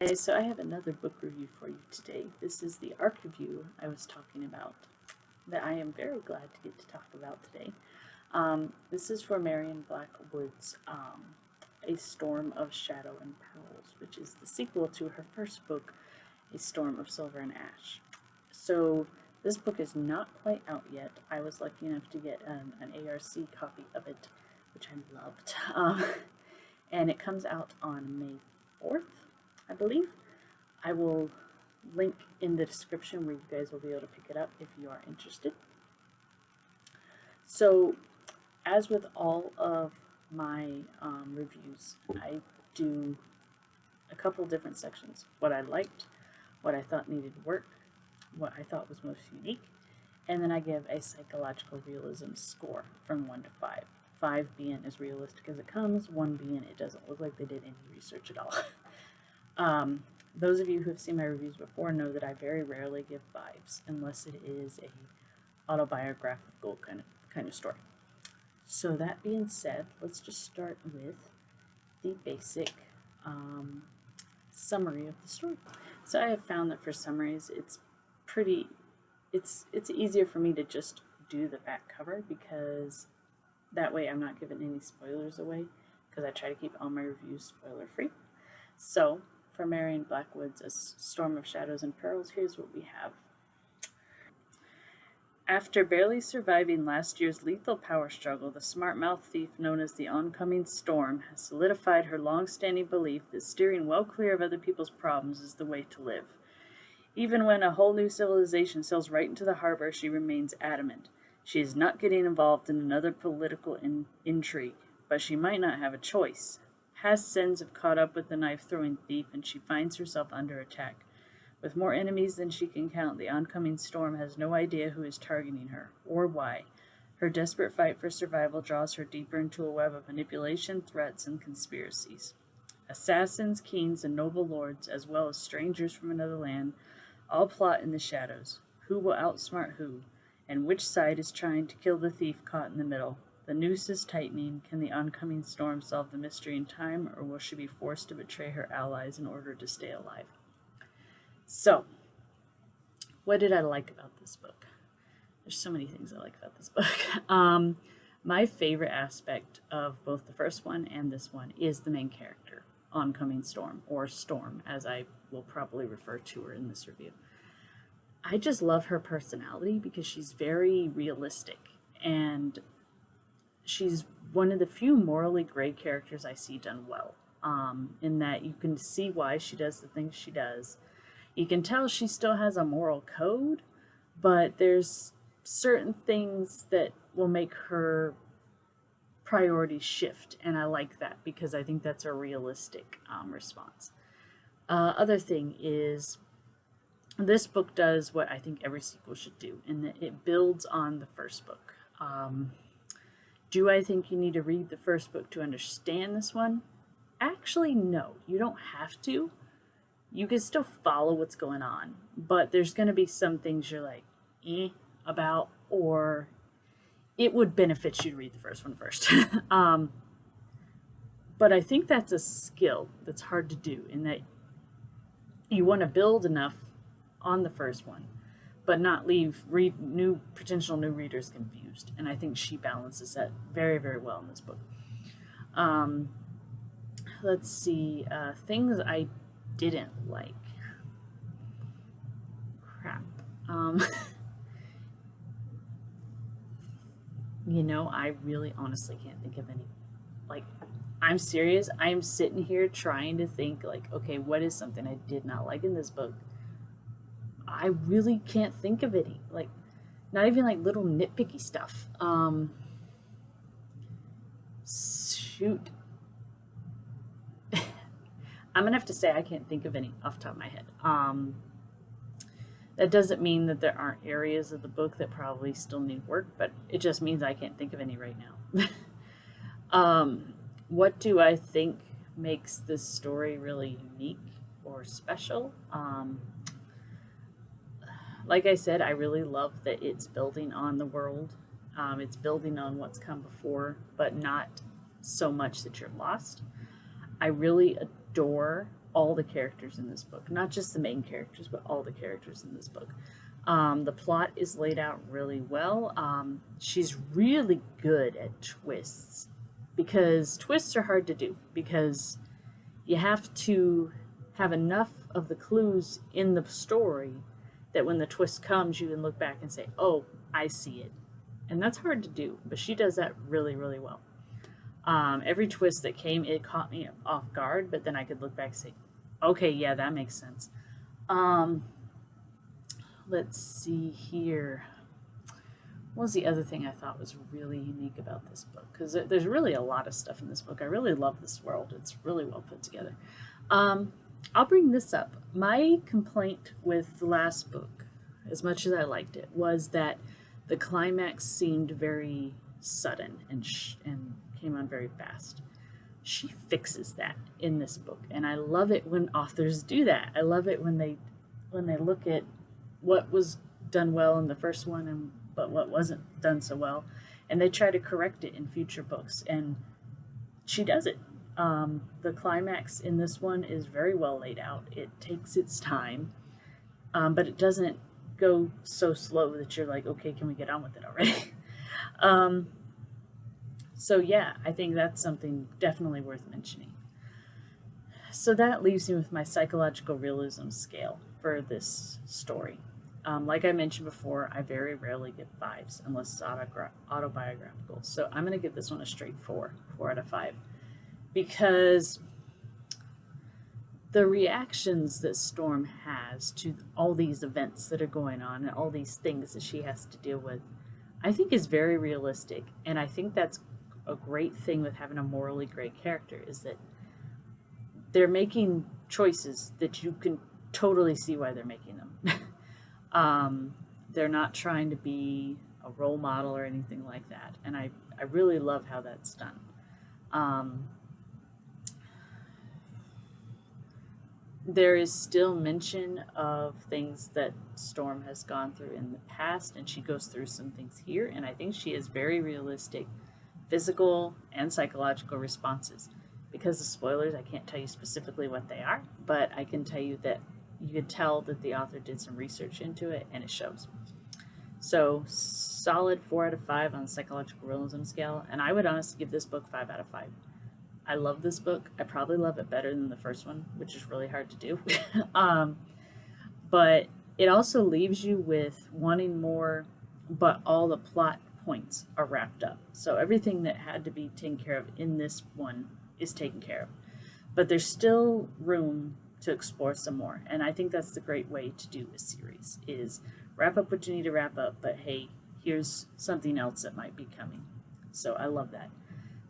Okay, so I have another book review for you today. This is the ARC review I was talking about that I am very glad to get to talk about today. This is for Marion Blackwood's A Storm of Shadow and Pearls, which is the sequel to her first book, A Storm of Silver and Ash. So this book is not quite out yet. I was lucky enough to get an ARC copy of it, which I loved. And it comes out on May 4th, I believe. I will link in the description where you guys will be able to pick it up if you are interested. So, as with all of my reviews, I do a couple different sections. What I liked, what I thought needed work, what I thought was most unique, and then I give a psychological realism score from 1 to 5. 5 being as realistic as it comes, 1 being it doesn't look like they did any research at all. Those of you who have seen my reviews before know that I very rarely give 5s unless it is a autobiographical kind of story. So that being said, let's just start with the basic summary of the story. So I have found that for summaries, it's easier for me to just do the back cover, because that way I'm not giving any spoilers away, because I try to keep all my reviews spoiler free. So for Marion Blackwood's A Storm of Shadows and Pearls, here's what we have. After barely surviving last year's lethal power struggle, the smart-mouthed thief known as the Oncoming Storm has solidified her long-standing belief that steering well clear of other people's problems is the way to live. Even when a whole new civilization sails right into the harbor, she remains adamant. She is not getting involved in another political intrigue, but she might not have a choice. Past sins have caught up with the knife-throwing thief, and she finds herself under attack. With more enemies than she can count, the oncoming storm has no idea who is targeting her, or why. Her desperate fight for survival draws her deeper into a web of manipulation, threats, and conspiracies. Assassins, kings, and noble lords, as well as strangers from another land, all plot in the shadows. Who will outsmart who? And which side is trying to kill the thief caught in the middle? The noose is tightening. Can the oncoming storm solve the mystery in time, or will she be forced to betray her allies in order to stay alive? So, what did I like about this book? There's so many things I like about this book. My favorite aspect of both the first one and this one is the main character, Oncoming Storm, or Storm, as I will probably refer to her in this review. I just love her personality because she's very realistic, and she's one of the few morally gray characters I see done well, in that you can see why she does the things she does. You can tell she still has a moral code, but there's certain things that will make her priorities shift, and I like that because I think that's a realistic response. Other thing is, this book does what I think every sequel should do, in that it builds on the first book. Do I think you need to read the first book to understand this one? Actually, no. You don't have to. You can still follow what's going on, but there's going to be some things you're like, about, or it would benefit you to read the first one first. But I think that's a skill that's hard to do, in that you want to build enough on the first one, but not leave potential new readers confused. And I think she balances that very, very well in this book. Let's see, things I didn't like. Crap. I really honestly can't think of any. Like, I'm serious. I'm sitting here trying to think, like, okay, what is something I did not like in this book? I really can't think of any. Like, not even like little nitpicky stuff. Shoot. I'm gonna have to say I can't think of any off the top of my head. That doesn't mean that there aren't areas of the book that probably still need work, but it just means I can't think of any right now. What do I think makes this story really unique or special? Like I said, I really love that it's building on the world. It's building on what's come before, but not so much that you're lost. I really adore all the characters in this book, not just the main characters, but all the characters in this book. The plot is laid out really well. She's really good at twists, because twists are hard to do, because you have to have enough of the clues in the story that when the twist comes, you can look back and say, oh, I see it. And that's hard to do, but she does that really, really well. Every twist that came, it caught me off guard, but then I could look back and say, okay, yeah, that makes sense. Let's see here. What was the other thing I thought was really unique about this book? Because there's really a lot of stuff in this book. I really love this world. It's really well put together. I'll bring this up. My complaint with the last book, as much as I liked it, was that the climax seemed very sudden and came on very fast. She fixes that in this book, and I love it when authors do that. I love it when they look at what was done well in the first one but what wasn't done so well, and they try to correct it in future books, and she does it. The climax in this one is very well laid out. It takes its time, but it doesn't go so slow that you're like, okay, can we get on with it already? So yeah, I think that's something definitely worth mentioning. So that leaves me with my psychological realism scale for this story. Like I mentioned before, I very rarely give 5s unless it's autobiographical. So I'm going to give this one a straight 4 out of 5. Because the reactions that Storm has to all these events that are going on and all these things that she has to deal with, I think is very realistic. And I think that's a great thing with having a morally gray character, is that they're making choices that you can totally see why they're making them. They're not trying to be a role model or anything like that. And I really love how that's done. There is still mention of things that Storm has gone through in the past, and she goes through some things here, and I think she has very realistic physical and psychological responses. Because of spoilers, I can't tell you specifically what they are, but I can tell you that you could tell that the author did some research into it, and it shows. So, solid 4 out of 5 on the psychological realism scale, and I would honestly give this book 5 out of 5. I love this book. I probably love it better than the first one, which is really hard to do. But it also leaves you with wanting more, but all the plot points are wrapped up. So everything that had to be taken care of in this one is taken care of. But there's still room to explore some more. And I think that's the great way to do a series, is wrap up what you need to wrap up, but hey, here's something else that might be coming. So I love that.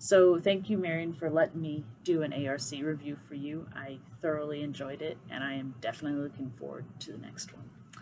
So thank you, Marion, for letting me do an ARC review for you. I thoroughly enjoyed it, and I am definitely looking forward to the next one.